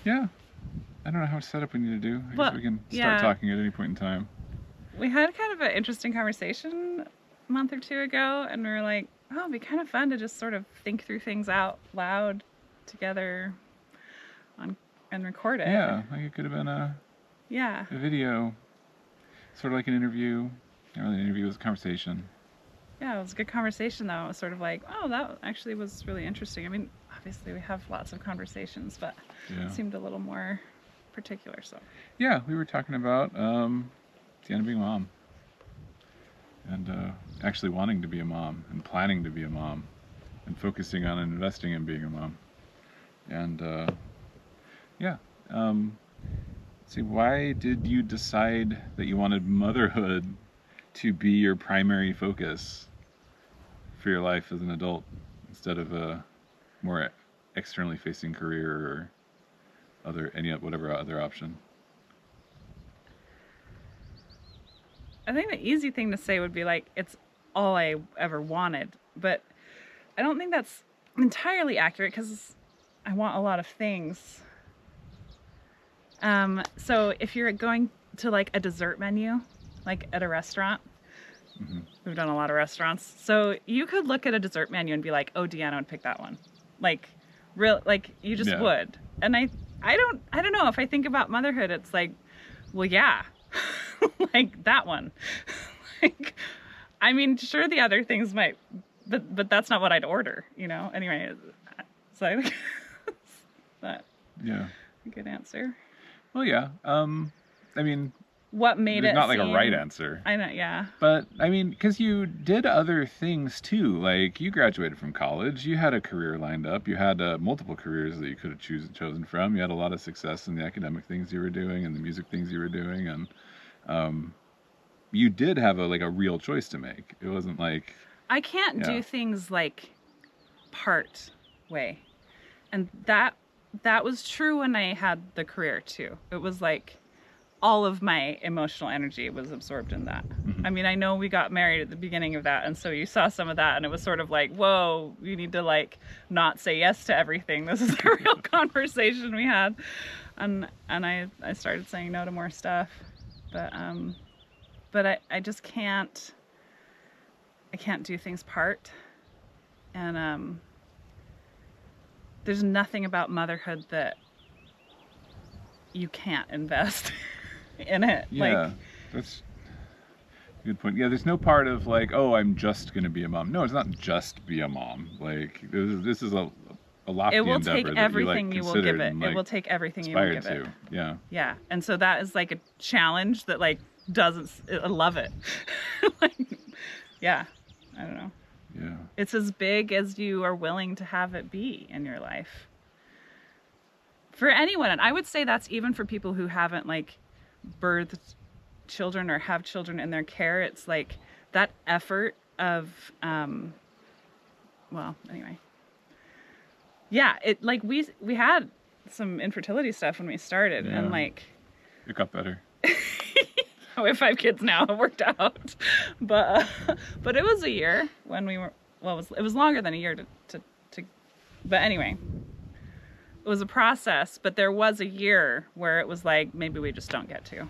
Yeah. I don't know how much setup we need to do. I Well, guess we can yeah. start talking at any point in time. We had kind of an interesting conversation a month or two ago, and we were like, oh, it'd be kind of fun to just sort of think through things out loud together and record it. Yeah, like it could have been Yeah. a video, sort of like an interview. Not really an interview, it was a conversation. Yeah, it was a good conversation, though. It was sort of like, oh, that actually was really interesting. I mean, obviously we have lots of conversations, but Yeah. it seemed a little more particular, so. Yeah, we were talking about Deanna being a mom. And actually wanting to be a mom, and planning to be a mom, and focusing on investing in being a mom. And yeah. See, why did you decide that you wanted motherhood to be your primary focus for your life as an adult instead of a more externally facing career or whatever other option? I think the easy thing to say would be like, it's all I ever wanted. But I don't think that's entirely accurate because I want a lot of things. So if you're going to like a dessert menu, like at a restaurant, we've done a lot of restaurants. So you could look at a dessert menu and be like, oh, Deanna would pick that one. Like you just would. And I don't know, if I think about motherhood, it's like, well, yeah, like that one. Like, I mean, sure, the other things might, but that's not what I'd order, you know? Anyway, so that a good answer. Well, yeah. I mean, what made it not like a right answer. I know, yeah. But I mean, because you did other things too. Like you graduated from college, you had a career lined up, you had multiple careers that you could have chosen from. You had a lot of success in the academic things you were doing and the music things you were doing, and you did have a real choice to make. It wasn't like I can't do things like part way, and that was true when I had the career too. It was like all of my emotional energy was absorbed in that. I mean, I know we got married at the beginning of that, and so you saw some of that, and it was sort of like, whoa, you need to like not say yes to everything. This is a real conversation we had, and I started saying no to more stuff, but I just can't. I can't do things part, and there's nothing about motherhood that you can't invest in it. Yeah, that's a good point. Yeah, there's no part of like, oh, I'm just going to be a mom. No, it's not just be a mom. Like, this is a lofty endeavor. It will take everything you will give it. And, it will take everything you will give it. Yeah. Yeah, and so that is like a challenge that like doesn't. I love it. Like, yeah, I don't know. Yeah. It's as big as you are willing to have it be in your life. For anyone, and I would say that's even for people who haven't like birthed children or have children in their care. It's like that effort of, well, anyway. Yeah, it like we had some infertility stuff when we started, and like it got better. We have 5 kids now. It worked out, but it was a year when we were. Well, it was longer than a year to. But anyway, it was a process. But there was a year where it was like maybe we just don't get to.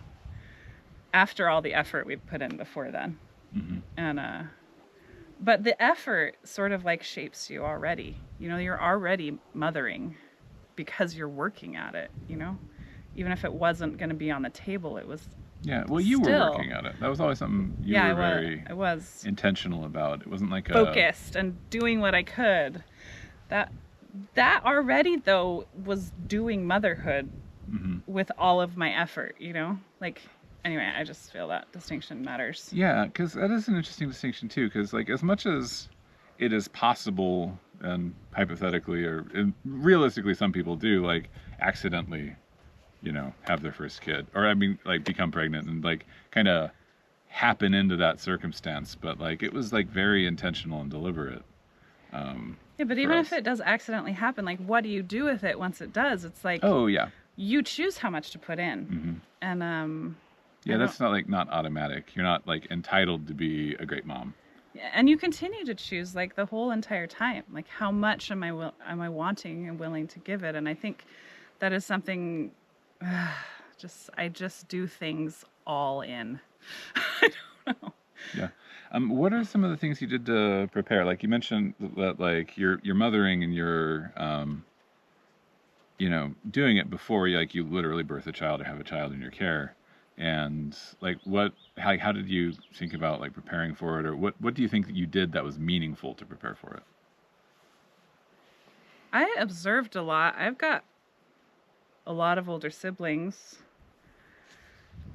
After all the effort we put in before then, and but the effort sort of like shapes you already. You know, you're already mothering because you're working at it. You know, even if it wasn't going to be on the table, it was. Yeah, well, you were working at it. That was always something you were very intentional about. It wasn't like focused and doing what I could. That already, though, was doing motherhood with all of my effort, you know? Like, anyway, I just feel that distinction matters. Yeah, because that is an interesting distinction, too, because, like, as much as it is possible, and hypothetically, and realistically, some people do, like, accidentally have their first kid, or I mean, like become pregnant and like kind of happen into that circumstance, but like it was like very intentional and deliberate. Yeah, but even if it does accidentally happen, like what do you do with it once it does? It's like, oh yeah, you choose how much to put in, and yeah, that's not automatic. You're not like entitled to be a great mom. And you continue to choose like the whole entire time, like how much am I wanting and willing to give it, and I think that is something, I just do things all in. I don't know. Yeah. What are some of the things you did to prepare? Like you mentioned that like you're mothering and you're doing it before you literally birth a child or have a child in your care. And like how did you think about like preparing for it, or what do you think that you did that was meaningful to prepare for it? I observed a lot. I've got a lot of older siblings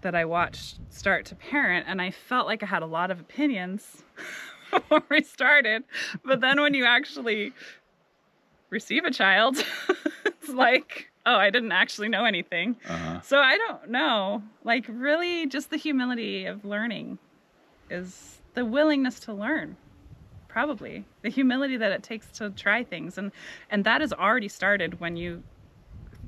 that I watched start to parent, and I felt like I had a lot of opinions before we started. But then when you actually receive a child, it's like, oh, I didn't actually know anything. So I don't know. Like, really, just the humility of learning is the willingness to learn. Probably the humility that it takes to try things, and that has already started when you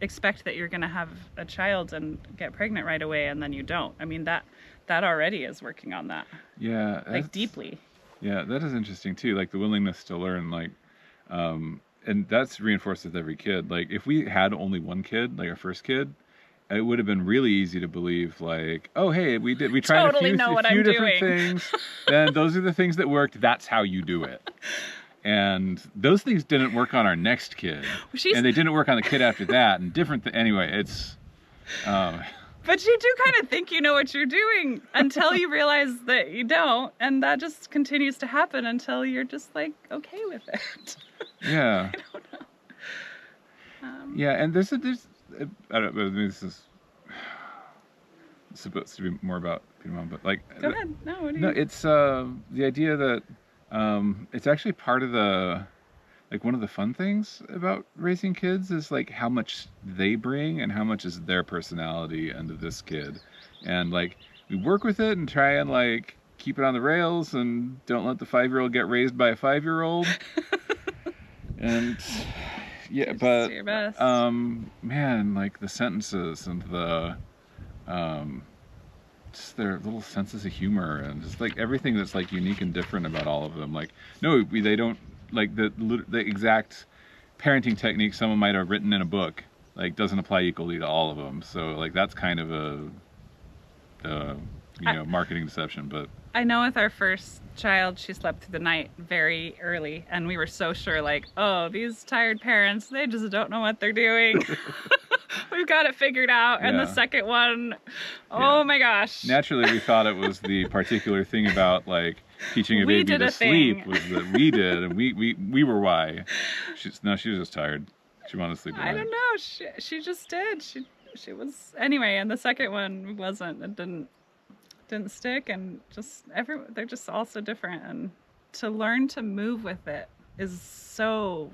expect that you're going to have a child and get pregnant right away, and then you don't. I mean, that already is working on that. Yeah, like deeply. Yeah, that is interesting too. Like the willingness to learn, like, and that's reinforced with every kid. Like if we had only one kid, like our first kid, it would have been really easy to believe, like, oh, hey, we tried totally a few different things, then those are the things that worked. That's how you do it. And those things didn't work on our next kid, and they didn't work on the kid after that, and anyway, it's. But you do kind of think you know what you're doing until you realize that you don't, and that just continues to happen until you're just like okay with it. Yeah. I don't know. Yeah, and there's I don't know, maybe this is supposed to be more about being a mom, but like go ahead. No, it's the idea that it's actually part of the, like, one of the fun things about raising kids is like how much they bring and how much is their personality into this kid, and like we work with it and try and like keep it on the rails and don't let the 5-year-old get raised by a 5-year-old. And yeah, just but do your best. Man, like the sentences and the just their little senses of humor and just like everything that's like unique and different about all of them. Like no, they don't, like the exact parenting technique someone might have written in a book like doesn't apply equally to all of them. So like that's kind of a marketing deception. But I know with our first child, she slept through the night very early, and we were so sure, like, oh, these tired parents, they just don't know what they're doing. We've got it figured out. Yeah. And the second one, oh my gosh. Naturally, we thought it was the particular thing about like teaching a baby to sleep was that we did, and we were why. She was just tired. She wanted to sleep. I don't know. She just did. She was anyway, and the second one wasn't. It didn't stick, and they're just all so different, and to learn to move with it is so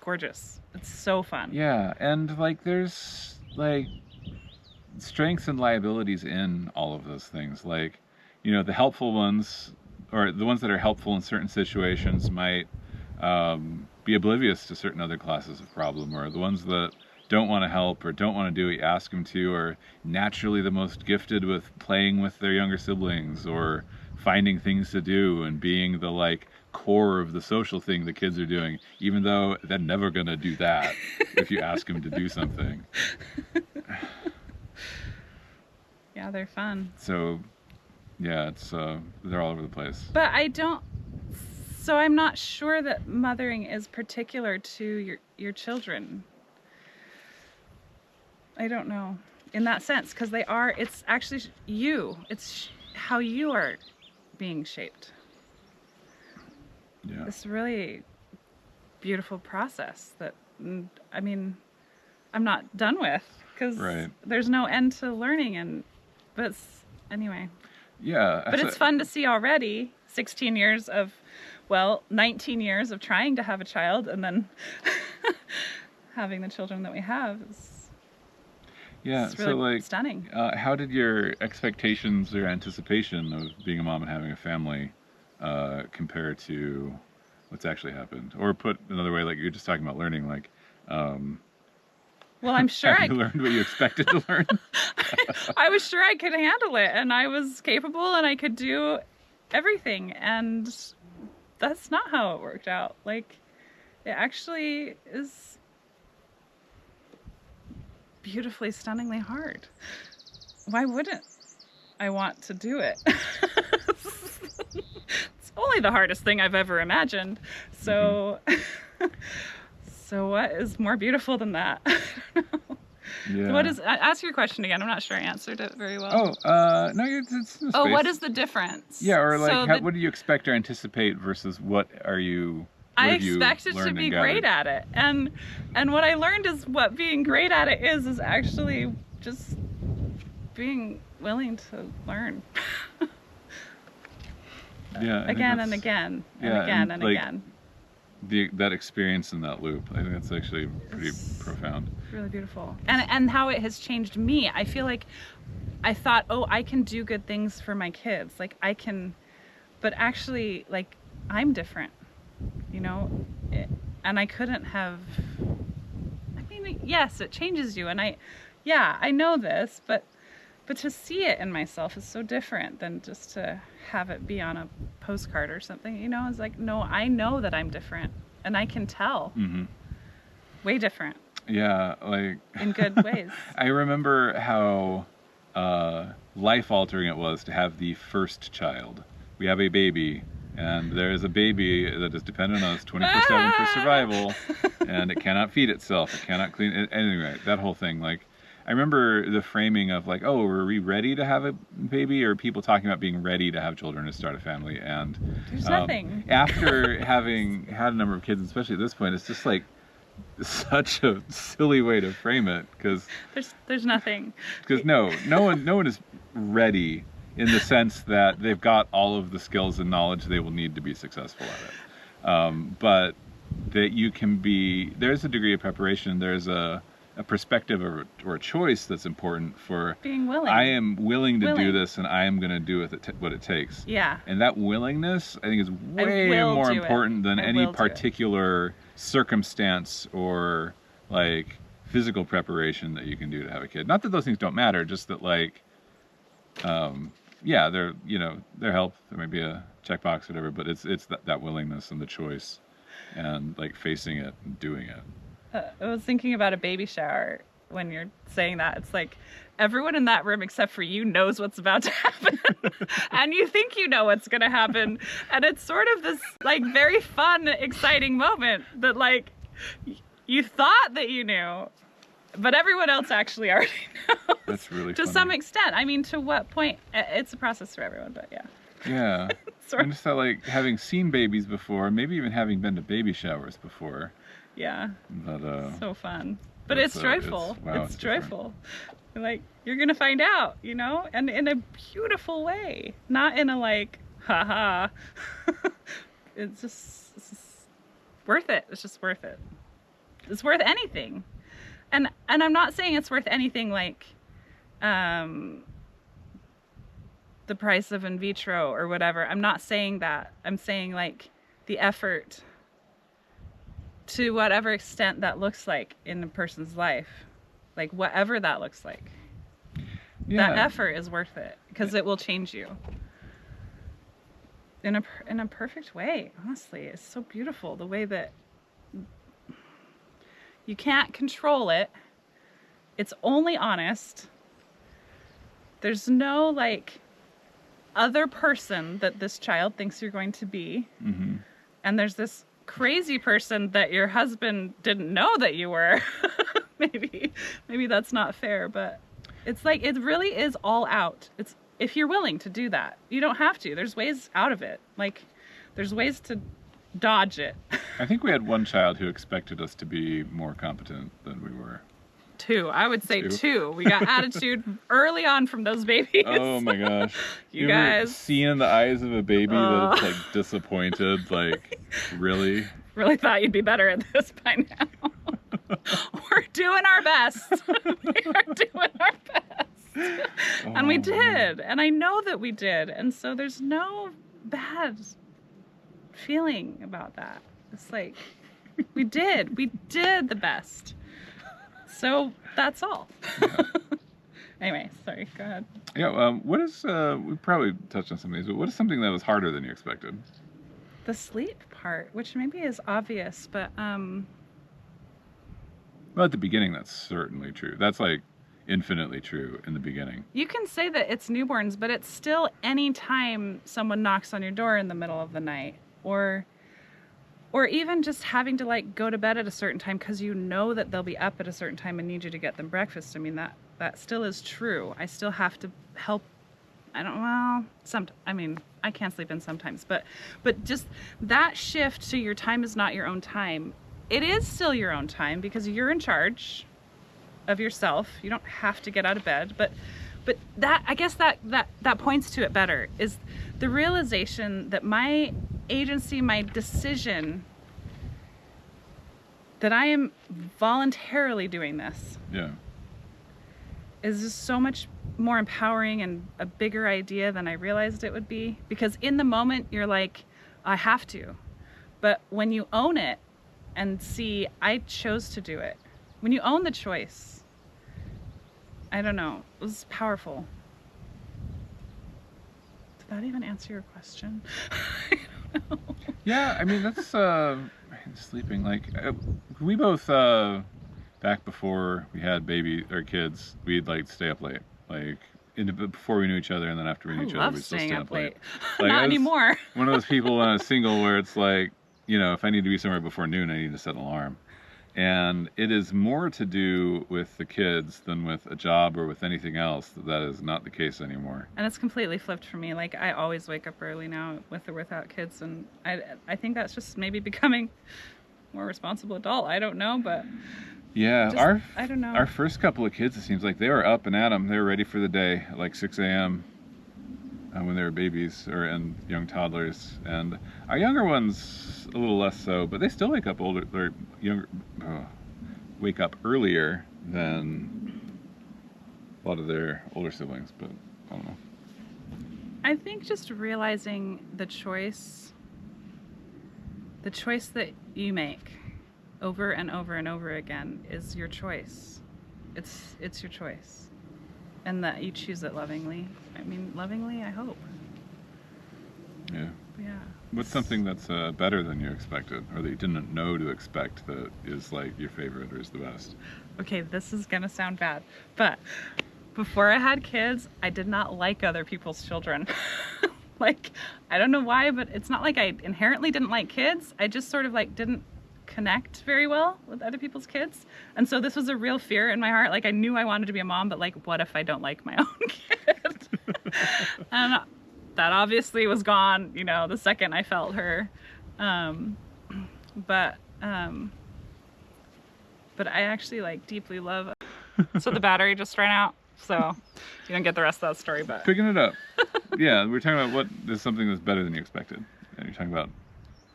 gorgeous. It's so fun. Yeah, and like there's like strengths and liabilities in all of those things. Like, the helpful ones, or the ones that are helpful in certain situations, might be oblivious to certain other classes of problem, or the ones that don't want to help or don't want to do what you ask them to, or naturally the most gifted with playing with their younger siblings or finding things to do and being the like core of the social thing the kids are doing, even though they're never going to do that if you ask them to do something. Yeah, they're fun. So yeah, it's they're all over the place. But I'm not sure that mothering is particular to your children. I don't know in that sense, because it's actually it's how you are being shaped. Yeah. This really beautiful process that, I mean, I'm not done with, because there's no end to learning, but anyway. Yeah. But it's fun to see already 19 years of trying to have a child, and then having the children that we have is really so like stunning. How did your expectations or anticipation of being a mom and having a family compare to what's actually happened? Or put another way, like you're just talking about learning, like well, I'm sure you learned what you expected to learn. I was sure I could handle it, and I was capable, and I could do everything, and that's not how it worked out. Like, it actually is beautifully, stunningly hard. Why wouldn't I want to do it? It's only the hardest thing I've ever imagined. So, so what is more beautiful than that? I don't know. Yeah. What is? Ask your question again. I'm not sure I answered it very well. Oh, no, it's in the Oh, space. what is the difference? Yeah, or like, So what do you expect or anticipate versus what are you? I expected to be great at it, and what I learned is what being great at it is actually just being willing to learn. Yeah. Again and again and again and like, again. That experience in that loop, I think that's actually pretty profound. Really beautiful, and how it has changed me. I feel like I thought, oh, I can do good things for my kids, like I can, but actually, like, I'm different, you know, and I couldn't have. I mean, yes, it changes you, and I know this, but to see it in myself is so different than just to have it be on a postcard or something, you know. It's like, no, I know that I'm different, and I can tell. Way different. Yeah, like in good ways. I remember how life-altering it was to have the first child. We have a baby, and there is a baby that is dependent on us 24/7 for survival, and it cannot feed itself, it cannot clean it. Anyway, that whole thing, like, I remember the framing of like, oh, are we ready to have a baby? Or people talking about being ready to have children, to start a family. And there's nothing. After having had a number of kids, especially at this point, it's just like such a silly way to frame it, because there's nothing. Because no one is ready in the sense that they've got all of the skills and knowledge they will need to be successful at it. But that you can be, there's a degree of preparation. There's a perspective or a choice that's important for being willing. I am willing to do this, and I am going to do what it takes. Yeah. And that willingness, I think, is way more important than any particular circumstance or like physical preparation that you can do to have a kid. Not that those things don't matter, just that like, yeah, they're, you know, they're help. There may be a checkbox, whatever, but it's that willingness and the choice, and like facing it and doing it. I was thinking about a baby shower when you're saying that. It's like everyone in that room except for you knows what's about to happen. And you think you know what's going to happen. And it's sort of this like very fun, exciting moment that like you thought that you knew, but everyone else actually already knows. That's really to funny. some extent. I mean, to what point? It's a process for everyone, but yeah. Yeah. I just thought, like, having seen babies before, maybe even having been to baby showers before. Yeah. But, so fun. But it's joyful. It's joyful. Like, you're going to find out, you know? And in a beautiful way. Not in a, like, haha. It's just worth it. It's just worth it. It's worth anything. And I'm not saying it's worth anything like the price of in vitro or whatever. I'm not saying that. I'm saying like the effort, to whatever extent that looks like in a person's life, like whatever that looks like. Yeah. That effort is worth it, because it will change you in a perfect way. Honestly, it's so beautiful the way that you can't control it. It's only honest. There's no like other person that this child thinks you're going to be. Mm-hmm. And there's this crazy person that your husband didn't know that you were. maybe that's not fair, but it's like, it really is all out. It's, if you're willing to do that, you don't have to. There's ways out of it. Like, there's ways to dodge it. I think we had one child who expected us to be more competent than we were. Two. I would say two. We got attitude early on from those babies. Oh my gosh. you guys see in the eyes of a baby that it's like disappointed, like really thought you'd be better at this by now. We're doing our best. We are doing our best. And we did. And I know that we did. And so there's no bad feeling about that. It's like we did the best. So that's all. Yeah. Anyway, sorry, go ahead. Yeah, what is, we probably touched on some of these, but what is something that was harder than you expected? The sleep part, which maybe is obvious, but Well, at the beginning, that's certainly true. That's like infinitely true in the beginning. You can say that it's newborns, but it's still any time someone knocks on your door in the middle of the night, or even just having to like go to bed at a certain time because you know that they'll be up at a certain time and need you to get them breakfast. I mean, that still is true. I still have to help. I can't sleep in sometimes, but just that shift to your time is not your own time. It is still your own time because you're in charge of yourself. You don't have to get out of bed, but that, I guess that points to it better, is the realization that my agency, my decision, that I am voluntarily doing this, Yeah. is just so much more empowering and a bigger idea than I realized it would be. Because in the moment you're like, I have to. But when you own it and see, I chose to do it. When you own the choice, I don't know, it was powerful. Did that even answer your question? I don't know. Yeah, I mean, that's sleeping. Like, we both back before we had kids, we'd like stay up late, like before we knew each other, and then after we knew each other, we'd still stay up late. Like, Not anymore. One of those people when I was single where it's like, you know, if I need to be somewhere before noon, I need to set an alarm. And it is more to do with the kids than with a job or with anything else. That is not the case anymore. And it's completely flipped for me. Like, I always wake up early now with or without kids, and I think that's just maybe becoming a more responsible adult. I don't know, but yeah, I don't know. Our first couple of kids, it seems like they were up and at 'em. They were ready for the day at like 6 a.m. When they were babies and young toddlers, and our younger ones a little less so, but they still wake up wake up earlier than a lot of their older siblings. But I don't know. I think just realizing the choice that you make over and over and over again is your choice. It's your choice. And that you choose it lovingly. I mean, lovingly, I hope. Yeah. Yeah. What's something that's better than you expected, or that you didn't know to expect, that is like your favorite or is the best? Okay, this is gonna sound bad, but before I had kids, I did not like other people's children. Like, I don't know why, but it's not like I inherently didn't like kids. I just sort of like didn't connect very well with other people's kids. And so this was a real fear in my heart. Like, I knew I wanted to be a mom, but like, what if I don't like my own kid? And that obviously was gone, you know, the second I felt her. But I actually like deeply love. So the battery just ran out, so you don't get the rest of that story, but Picking it up. Yeah, we're talking about what is something that's better than you expected. And you're talking about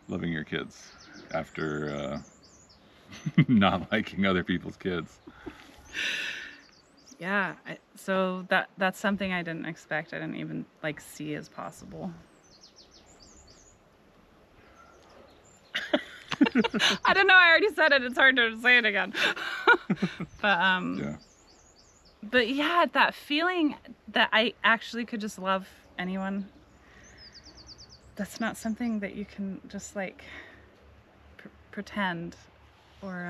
loving your kids after not liking other people's kids. yeah, so that's something I didn't expect. I didn't even like see as possible. I don't know, I already said it, it's hard to say it again. But yeah, that feeling that I actually could just love anyone, that's not something that you can just like pretend or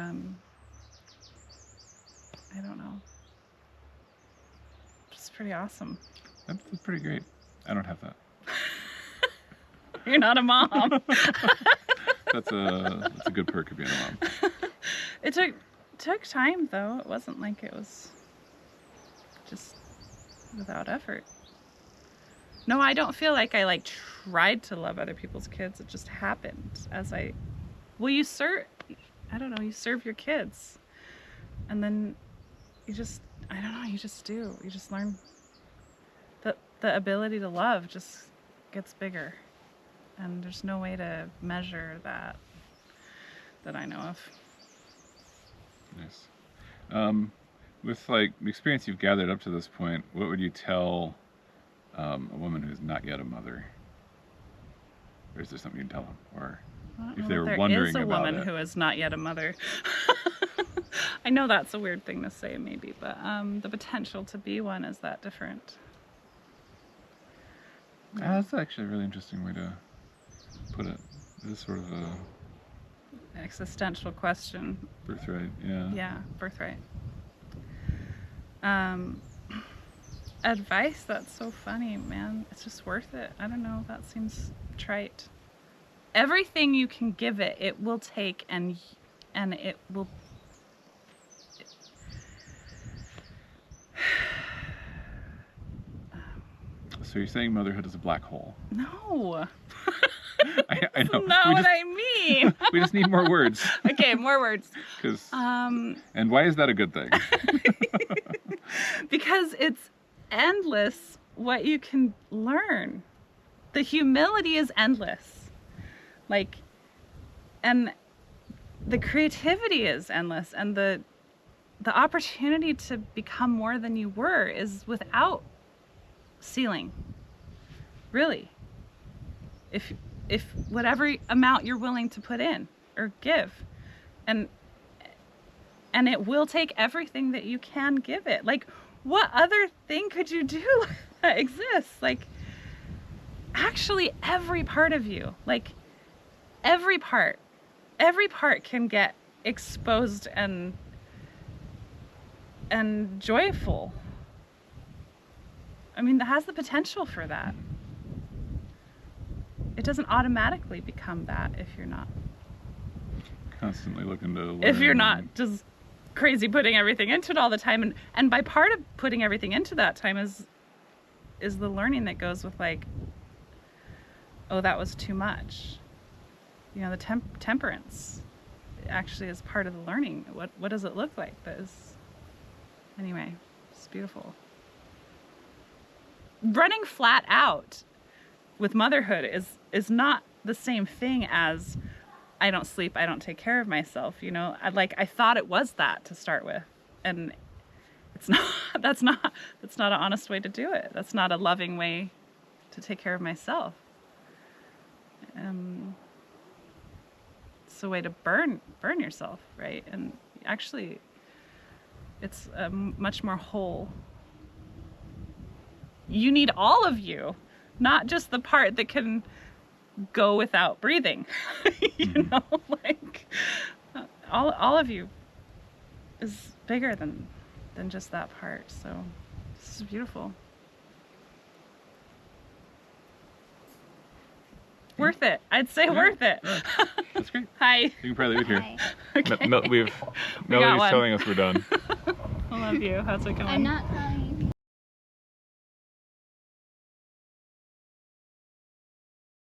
I don't know. It's pretty awesome. That's pretty great. I don't have that. You're not a mom. That's a good perk of being a mom. It took time though. It wasn't like it was just without effort. No, I don't feel like I like tried to love other people's kids. It just happened as you serve, I don't know, you serve your kids. And then you just, I don't know, you just do. You just learn that the ability to love just gets bigger. And there's no way to measure that I know of. Nice. With like the experience you've gathered up to this point, what would you tell a woman who's not yet a mother? Or is there something you'd tell them? Or if they were wondering about it. There is a woman who is not yet a mother. I know that's a weird thing to say maybe, but the potential to be one is that different. That's actually a really interesting way to put it. It is sort of existential question. Birthright, yeah. Yeah, birthright. Advice, that's so funny, man. It's just worth it. I don't know, that seems trite. Everything you can give it, it will take, and it will... So you're saying motherhood is a black hole? No. I know. That's not what I mean. We just need more words. Okay, more words. And why is that a good thing? Because it's endless what you can learn. The humility is endless. Like, and the creativity is endless, and the opportunity to become more than you were is without ceiling. Really. If whatever amount you're willing to put in or give, and it will take everything that you can give it. Like, what other thing could you do that exists? Like, actually every part of you, like every part can get exposed and joyful. I mean, that has the potential for that. It doesn't automatically become that if you're not constantly looking to learn. If you're not just crazy putting everything into it all the time. And by part of putting everything into that time is the learning that goes with, like, oh, that was too much. You know, the temperance actually is part of the learning. What does it look like? That is, anyway, it's beautiful. Running flat out with motherhood is not the same thing as I don't sleep, I don't take care of myself, you know. I thought it was that to start with, and it's not. That's not an honest way to do it. That's not a loving way to take care of myself. It's a way to burn yourself, right? And actually, it's much more whole. You need all of you, not just the part that can go without breathing. You know, like all of you is bigger than just that part. So this is beautiful. Worth it. I'd say worth it. That's great. Hi. You can probably leave here. Hi. Okay. Melody's one. telling us we're done. I love you. How's it going? I'm not telling